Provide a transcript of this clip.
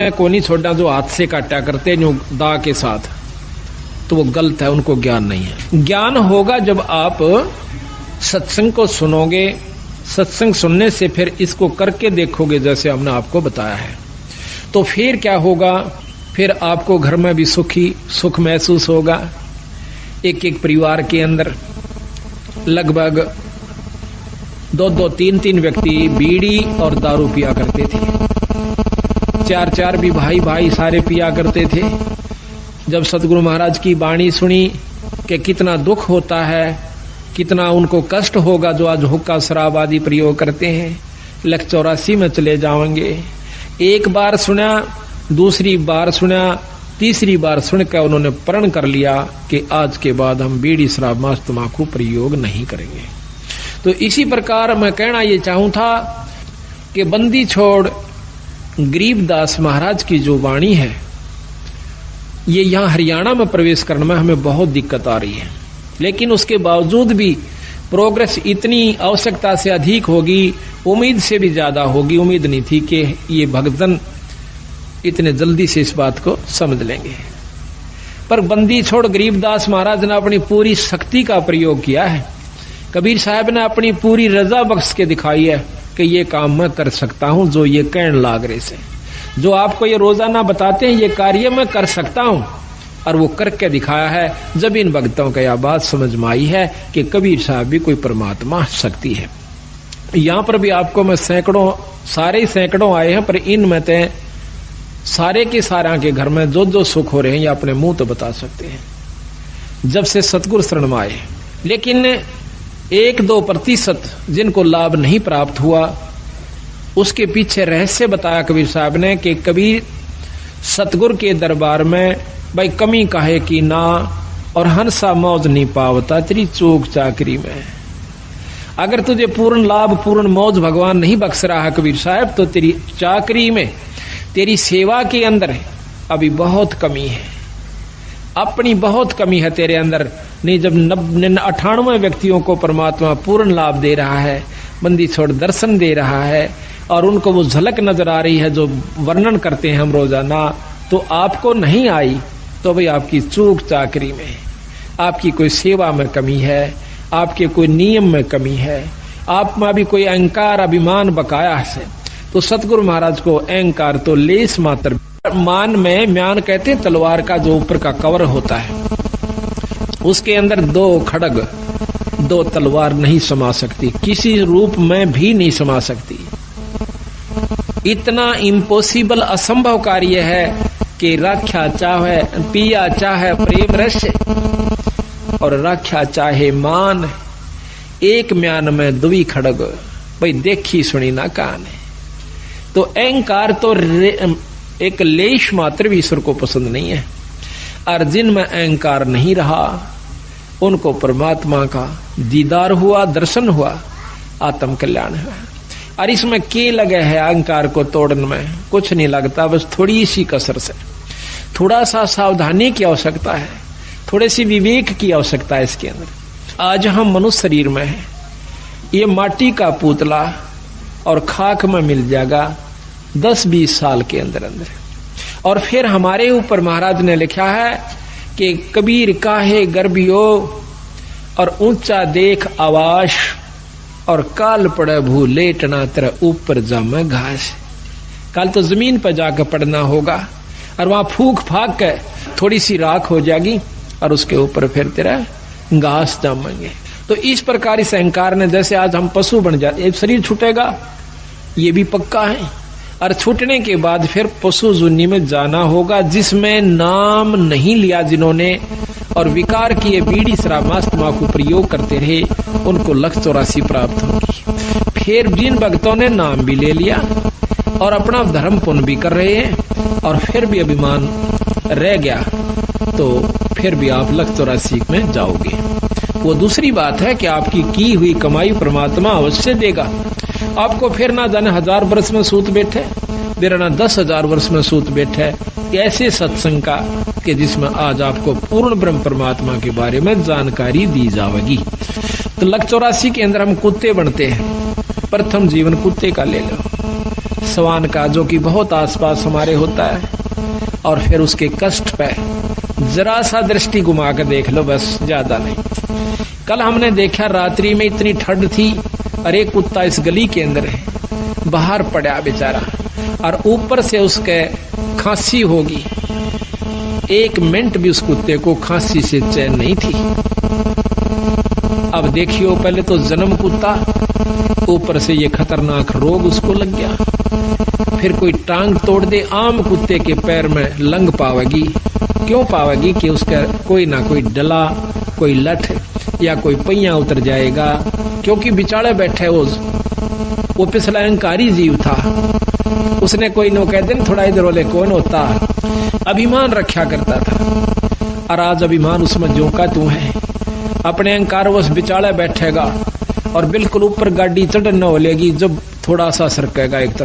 को नहीं छोड़ना जो हाथ से काटा करते जो दा के साथ, तो वो गलत है, उनको ज्ञान नहीं है। ज्ञान होगा जब आप सत्संग को सुनोगे, सत्संग सुनने से फिर इसको करके देखोगे जैसे हमने आपको बताया है, तो फिर क्या होगा, फिर आपको घर में भी सुख महसूस होगा। एक एक परिवार के अंदर लगभग 2-2, 3-3 व्यक्ति बीड़ी और दारू पिया करते थे, 4-4 भी भाई सारे पिया करते थे। जब सतगुरु महाराज की वाणी सुनी कि कितना दुख होता है, कितना उनको कष्ट होगा जो आज हुक्का शराब आदि प्रयोग करते हैं, 184 में चले जाएंगे। एक बार सुना, दूसरी बार सुना, तीसरी बार सुनकर उन्होंने प्रण कर लिया कि आज के बाद हम बीड़ी शराब मांस तंबाकू प्रयोग नहीं करेंगे। तो इसी प्रकार मैं कहना ये चाहूं था कि बंदी छोड़ गरीबदास महाराज की जो वाणी है, ये यहाँ हरियाणा में प्रवेश करने में हमें बहुत दिक्कत आ रही है, लेकिन उसके बावजूद भी प्रोग्रेस इतनी आवश्यकता से अधिक होगी, उम्मीद से भी ज्यादा होगी। उम्मीद नहीं थी कि ये भक्तजन इतने जल्दी से इस बात को समझ लेंगे, पर बंदी छोड़ गरीबदास महाराज ने अपनी पूरी शक्ति का प्रयोग किया है। कबीर साहब ने अपनी पूरी रजा बख्श के दिखाई है कि ये काम मैं कर सकता हूं, जो ये कहन लाग रहे से, जो आपको ये रोजाना बताते हैं, ये कार्य मैं कर सकता हूं, और वो करके दिखाया है। जब इन भक्तों को यह बात समझ में आई है कि कबीर साहब भी कोई परमात्मा शक्ति है। यहां पर भी आपको मैं सैकड़ों आए हैं, पर इनमें ते सारे के सारा के घर में जो जो सुख हो रहे हैं ये अपने मुंह तो बता सकते हैं जब से सतगुरु शरण में आए। लेकिन 1-2% जिनको लाभ नहीं प्राप्त हुआ, उसके पीछे रहस्य बताया कबीर साहब ने कि कबीर सतगुरु के दरबार में भाई कमी काहे की ना, और हंसा मौज नहीं पावता तेरी चूक चाकरी में। अगर तुझे पूर्ण लाभ पूर्ण मौज भगवान नहीं बख्श रहा है कबीर साहब, तो तेरी चाकरी में, तेरी सेवा के अंदर अभी बहुत कमी है, अपनी बहुत कमी है तेरे अंदर। नहीं, जब 98 व्यक्तियों को परमात्मा पूर्ण लाभ दे रहा है, बंदी छोड़ दर्शन दे रहा है, और उनको वो झलक नजर आ रही है जो वर्णन करते हैं हम रोजाना, तो आपको नहीं आई, तो भाई आपकी चूक चाकरी में, आपकी कोई सेवा में कमी है, आपके कोई नियम में कमी है, आप में भी कोई अहंकार अभिमान बकाया है। तो सतगुरु महाराज को अहंकार तो लेस मात्र मान में, म्यान कहते हैं तलवार का जो ऊपर का कवर होता है, उसके अंदर 2 खड़ग 2 तलवार नहीं समा सकती, किसी रूप में भी नहीं समा सकती। इतना इम्पॉसिबल असंभव कार्य है कि राख्या चाहे पिया चाहे प्रेम रस, और राख्या चाहे मान, एक म्यान में 2 खड़ग, भाई देखी सुनी ना कान है। तो अहंकार तो एक लेश मात्र भी ईश्वर को पसंद नहीं है, और जिनमें अहंकार नहीं रहा उनको परमात्मा का दीदार हुआ, दर्शन हुआ, आत्म कल्याण हुआ। और इसमें के लगे है अहंकार को तोड़ने में, कुछ नहीं लगता, बस थोड़ी सी कसर से, थोड़ा सा सावधानी की आवश्यकता है, थोड़े सी विवेक की आवश्यकता है इसके अंदर। आज हम मनुष्य शरीर में है, ये माटी का पुतला और खाक में मिल जाएगा 10-20 साल के अंदर। और फिर हमारे ऊपर महाराज ने लिखा है कि कबीर काहे गर्भियो और ऊंचा देख आवास, और काल पड़े भू लेटना तेरा ऊपर जामे घास। कल तो जमीन पर जाकर पड़ना होगा, और वहां फूक फाक के थोड़ी सी राख हो जाएगी, और उसके ऊपर फिर तेरा घास जामेंगे। तो इस प्रकार इस अहंकार ने, जैसे आज हम पशु बन जाते, शरीर छूटेगा ये भी पक्का है, और छूटने के बाद फिर पशु जुन्नी में जाना होगा, जिसमें नाम नहीं लिया जिन्होंने, और विकार किए बीड़ी शराब मांस तंबाकू प्रयोग करते रहे, उनको 184 प्राप्त होगी। फिर जिन भक्तों ने नाम भी ले लिया और अपना धर्म पुण्य भी कर रहे हैं, और फिर भी अभिमान रह गया, तो फिर भी आप 184 में जाओगे। वो दूसरी बात है कि आपकी की हुई कमाई परमात्मा अवश्य देगा आपको। फिर ना जाने 1000 वर्ष में सूत बैठे, फिर ना 10,000 वर्ष में सूत बैठे, ऐसे सत्संग का कि जिसमें आज आपको पूर्ण ब्रह्म परमात्मा के बारे में जानकारी दी जाएगी। तो 184 के अंदर हम कुत्ते बनते हैं, प्रथम जीवन कुत्ते का ले लो, स्वान का, जो कि बहुत आसपास हमारे होता है, और फिर उसके कष्ट पे जरा सा दृष्टि घुमा कर देख लो, बस ज्यादा नहीं। कल हमने देखा रात्रि में इतनी ठंड थी, और एक कुत्ता इस गली के अंदर है, बाहर पड़ा बेचारा, और ऊपर से उसके खांसी होगी। 1 मिनट भी उस कुत्ते को खांसी से चैन नहीं थी। अब देखियो, पहले तो जन्म कुत्ता, ऊपर से ये खतरनाक रोग उसको लग गया। फिर कोई टांग तोड़ दे, आम कुत्ते के पैर में लंग पावेगी। क्यों पावेगी? कि उसका कोई ना कोई डला, कोई लठ या कोई पहिया उतर जाएगा, क्योंकि बिचारे बैठे वो पिछला अहंकारी जीव था। उसने कोई नो कह दिन थोड़ा इधर वाले कौन होता, अभिमान रखा करता था, और आज अभिमान उसमें जोका तू है। अपने अहंकार वश बिचाले बैठेगा और बिल्कुल ऊपर गाड़ी चढ़ न होलेगी, जब थोड़ा सा सरकेगा एक तरफ।